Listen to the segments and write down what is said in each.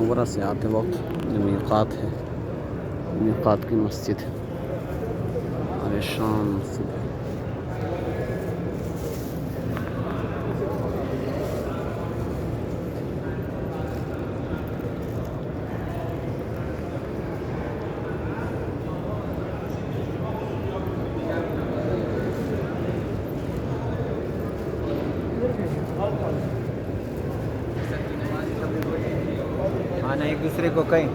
मुनव्वरा से आते वक्त जो मीक़ात है, मीक़ात की मस्जिद है और शाम सुबह आना एक दूसरे को कहीं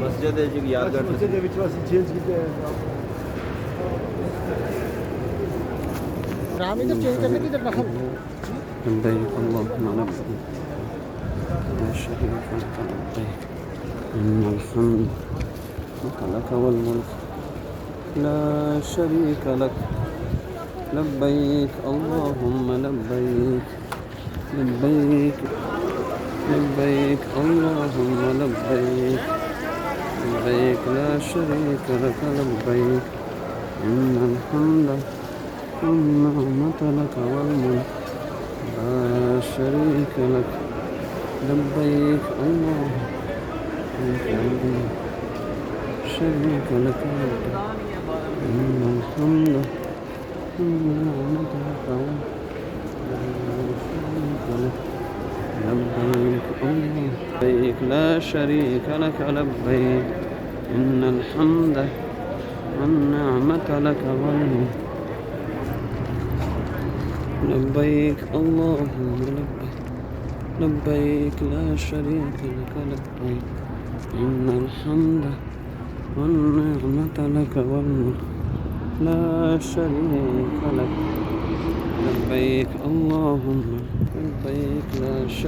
मस्जिद है जो यादगार राम इधर चेंज करने की इधर रखा लब्बैक अल्लाहुम्मा लब्बैक ला शरीका लक लब्बैक इन्नल हम्द लक वल मुल्क ला शरीका लक लब्बैक अल्लाहुम्मा लब्बैक लब्बैक लब्बैक अल्लाहुम्मा लब्बैक लब्बैक ला शरीका लक लब्बैक इन्नल हम्द والنعمة لك والملك لا شريك لك لبيك اللهم شريك لك لبيك إن الحمد والنعمة لك لبيك لبيك لا شريك لك لبيك إن الحمد والنعمة لك والملك لبيك اللهم لبيك لبيك لا شريك لك لبيك إن الحمد والنعمة لك والملك لا شريك لك لبيك اللهم لبيك لا شريك